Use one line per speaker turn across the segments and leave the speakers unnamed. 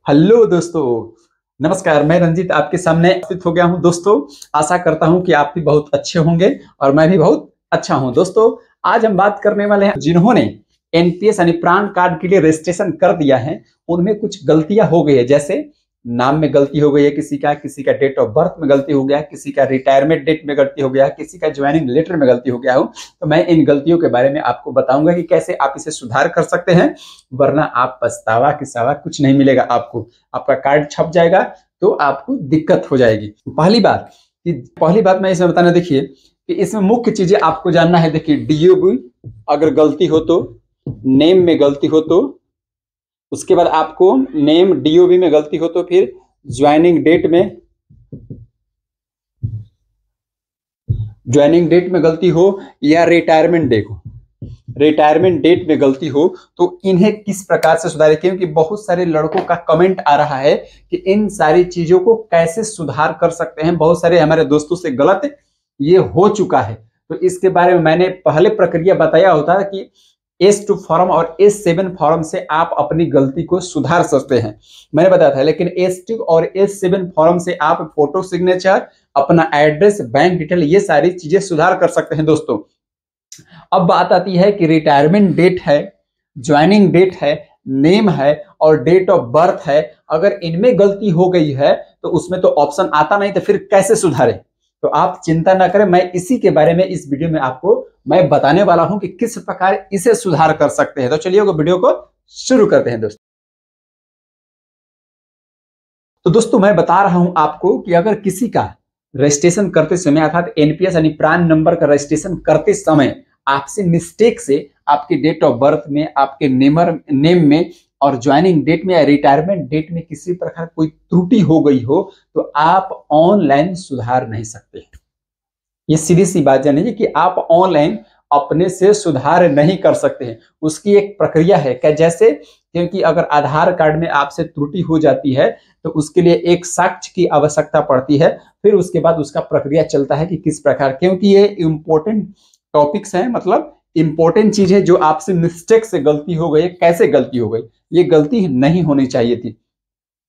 Hello दोस्तों, नमस्कार। मैं रंजीत आपके सामने उपस्थित हो गया हूं। दोस्तों, आशा करता हूं कि आप भी बहुत अच्छे होंगे और मैं भी बहुत अच्छा हूं। दोस्तों, आज हम बात करने वाले हैं जिन्होंने एनपीएस यानी प्राण कार्ड के लिए रजिस्ट्रेशन कर दिया है, उनमें कुछ गलतियां हो गई है। जैसे नाम में गलती हो गई है किसी का डेट ऑफ बर्थ में गलती हो गया, किसी का रिटायरमेंट डेट में गलती हो गया, किसी का ज्वाइनिंग लेटर में गलती हो गया हो। तो मैं इन गलतियों के बारे में आपको बताऊंगा कि कैसे आप इसे सुधार कर सकते हैं, वरना आप पछतावा के सिवा कुछ नहीं मिलेगा। आपको आपका कार्ड छप जाएगा तो आपको दिक्कत हो जाएगी। पहली बात मैं इसमें बताना, देखिए कि इसमें मुख्य चीजें आपको जानना है। देखिए, डीओबी अगर गलती हो तो, नेम में गलती हो तो, उसके बाद आपको नेम डीओबी में गलती हो तो, फिर ज्वाइनिंग डेट में गलती हो या रिटायरमेंट डेट में गलती हो, तो इन्हें किस प्रकार से सुधारें। क्योंकि बहुत सारे लड़कों का कमेंट आ रहा है कि इन सारी चीजों को कैसे सुधार कर सकते हैं। बहुत सारे हमारे दोस्तों से गलत ये हो चुका है, तो इसके बारे में मैंने पहले प्रक्रिया बताया होता है कि S2 फॉर्म और S7 फॉर्म से आप अपनी गलती को सुधार सकते हैं, मैंने बताया था। लेकिन S2 और S7 फॉर्म से आप फोटो सिग्नेचर, अपना एड्रेस, बैंक डिटेल, ये सारी चीजें सुधार कर सकते हैं। दोस्तों, अब बात आती है कि रिटायरमेंट डेट है, ज्वाइनिंग डेट है, नेम है और डेट ऑफ बर्थ है। अगर इनमें गलती हो गई है तो उसमें तो ऑप्शन आता नहीं, तो फिर कैसे सुधारें। तो आप चिंता ना करें, मैं इसी के बारे में इस वीडियो में आपको मैं बताने वाला हूं कि किस प्रकार इसे सुधार कर सकते हैं। तो चलिए वीडियो को शुरू करते हैं। दोस्तों मैं बता रहा हूं आपको कि अगर किसी का रजिस्ट्रेशन करते समय, अर्थात एनपीएस यानी प्राण नंबर का रजिस्ट्रेशन करते समय आपसे मिस्टेक से आपके डेट ऑफ बर्थ में, आपके नेम में और ज्वाइनिंग डेट में या रिटायरमेंट डेट में किसी प्रकार कोई त्रुटि हो गई हो, तो आप ऑनलाइन सुधार नहीं सकते। ये सीधी सी बात जानिए कि आप ऑनलाइन अपने से सुधार नहीं कर सकते हैं। उसकी एक प्रक्रिया है क्या, जैसे क्योंकि अगर आधार कार्ड में आपसे त्रुटि हो जाती है तो उसके लिए एक साक्ष्य की आवश्यकता पड़ती है। फिर उसके बाद उसका प्रक्रिया चलता है कि किस प्रकार, क्योंकि ये इंपॉर्टेंट टॉपिक्स हैं, मतलब इंपॉर्टेंट चीज है। जो आपसे मिस्टेक से गलती हो गई, कैसे गलती हो गई, ये गलती नहीं होनी चाहिए थी,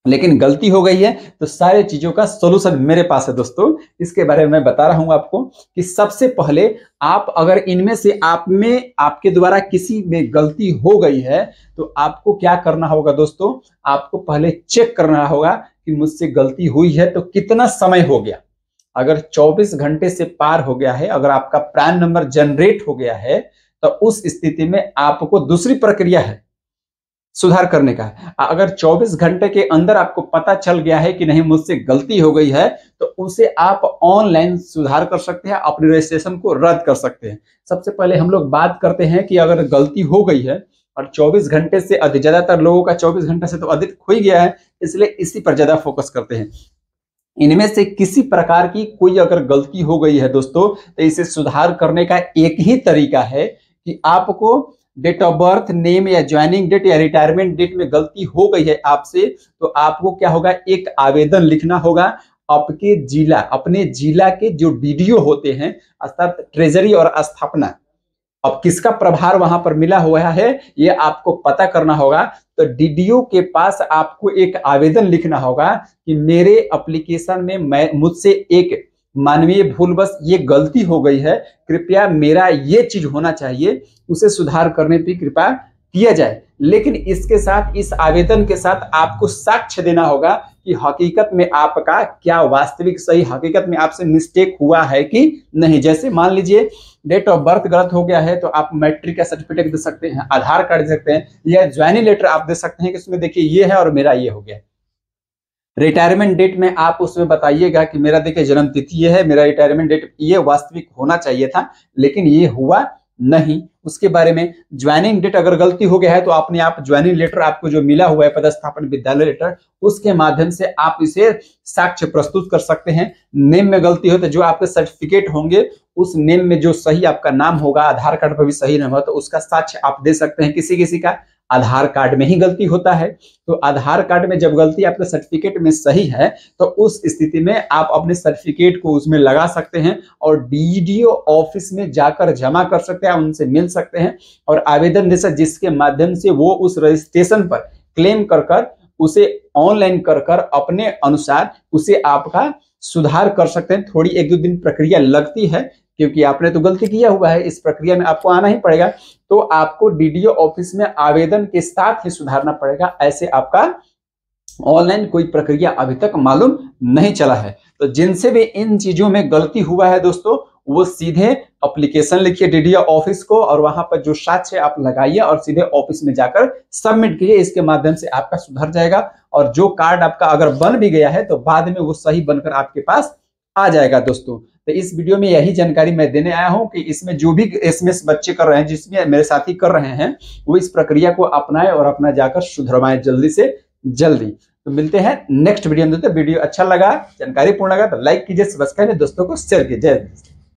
लेकिन गलती हो गई है, तो सारी चीजों का सोल्यूशन मेरे पास है। दोस्तों, इसके बारे में मैं बता रहा हूं आपको कि सबसे पहले आप अगर इनमें से आपके द्वारा किसी में गलती हो गई है, तो आपको क्या करना होगा। दोस्तों, आपको पहले चेक करना होगा कि मुझसे गलती हुई है तो कितना समय हो गया। अगर 24 घंटे से पार हो गया है, अगर आपका प्रान नंबर जनरेट हो गया है, तो उस स्थिति में आपको दूसरी प्रक्रिया है सुधार करने का। अगर 24 घंटे के अंदर आपको पता चल गया है कि नहीं मुझसे गलती हो गई है, तो उसे आप ऑनलाइन सुधार कर सकते हैं, अपने रजिस्ट्रेशन को रद्द कर सकते हैं। सबसे पहले हम लोग बात करते हैं कि अगर गलती हो गई है और 24 घंटे से अधिक, ज्यादातर लोगों का 24 घंटे से तो अधिक हो ही गया है, इसलिए इसी पर ज्यादा फोकस करते हैं। इनमें से किसी प्रकार की कोई अगर गलती हो गई है दोस्तों, तो इसे सुधार करने का एक ही तरीका है कि आपको डेट ऑफ बर्थ, नेम या ज्वाइनिंग डेट या रिटायरमेंट डेट में गलती हो गई है आपसे, तो आपको क्या होगा, एक आवेदन लिखना होगा। अपने जिला के जो डीडीओ होते हैं, अर्थात ट्रेजरी और स्थापना, अब किसका प्रभार वहां पर मिला हुआ है ये आपको पता करना होगा। तो डीडीओ के पास आपको एक आवेदन लिखना होगा कि मेरे एप्लीकेशन में मुझसे एक मानवीय भूलवश ये गलती हो गई है, कृपया मेरा ये चीज होना चाहिए, उसे सुधार करने पे कृपया किया जाए। लेकिन इसके साथ, इस आवेदन के साथ आपको साक्ष्य देना होगा कि हकीकत में आपका क्या वास्तविक सही हकीकत में आपसे मिस्टेक हुआ है कि नहीं। जैसे मान लीजिए डेट ऑफ बर्थ गलत हो गया है, तो आप मैट्रिक का सर्टिफिकेट दे सकते हैं, आधार कार्ड दे सकते हैं, या ज्वाइनिंग लेटर आप दे सकते हैं कि उसमें देखिए ये है और मेरा ये हो गया। रिटायरमेंट डेट में आप उसमें बताइएगा कि मेरा देखिए जन्म तिथि ये है, मेरा रिटायरमेंट डेट ये वास्तविक होना चाहिए था, लेकिन ये हुआ नहीं। उसके बारे में ज्वाइनिंग डेट अगर गलती हो गया है, तो अपने आप ज्वाइनिंग लेटर आपको जो मिला हुआ है पदस्थापन विद्यालय लेटर, उसके माध्यम से आप इसे साक्ष्य प्रस्तुत कर सकते हैं। नेम में गलती हो तो जो आपके सर्टिफिकेट होंगे, उस नेम में जो सही आपका नाम होगा, आधार कार्ड पर भी सही नाम हो, तो उसका साक्ष्य आप दे सकते हैं। किसी किसी का आधार कार्ड में ही गलती होता है, तो आधार कार्ड में जब गलती आपके सर्टिफिकेट में सही है, तो उस स्थिति में आप अपने सर्टिफिकेट को उसमें लगा सकते हैं और डीडीओ ऑफिस में जाकर जमा कर सकते हैं, उनसे मिल सकते हैं और आवेदन दे सकते, जिसके माध्यम से वो उस रजिस्ट्रेशन पर क्लेम कर उसे ऑनलाइन कर कर अपने अनुसार उसे आपका सुधार कर सकते हैं। थोड़ी 1-2 दिन प्रक्रिया लगती है, क्योंकि आपने तो गलती किया हुआ है, इस प्रक्रिया में आपको आना ही पड़ेगा। तो आपको डीडीओ ऑफिस में आवेदन के साथ ही सुधारना पड़ेगा। ऐसे आपका ऑनलाइन कोई प्रक्रिया अभी तक मालूम नहीं चला है। तो जिनसे भी इन चीजों में गलती हुआ है दोस्तों, वो सीधे एप्लीकेशन लिखिए डीडीओ ऑफिस को, और वहां पर जो साक्ष्य आप लगाइए और सीधे ऑफिस में जाकर सबमिट कीजिए। इसके माध्यम से आपका सुधर जाएगा, और जो कार्ड आपका अगर बन भी गया है तो बाद में वो सही बनकर आपके पास आ जाएगा दोस्तों। तो इस वीडियो में यही जानकारी मैं देने आया हूं कि इसमें जो भी एसएमएस बच्चे कर रहे हैं, जिसमें मेरे साथी कर रहे हैं, वो इस प्रक्रिया को अपनाएं और अपना जाकर सुधरवाएं जल्दी से जल्दी। तो मिलते हैं नेक्स्ट वीडियो में। वीडियो अच्छा लगा, जानकारी पूर्ण लगा तो लाइक कीजिए, सब्सक्राइब, दोस्तों को शेयर कीजिए।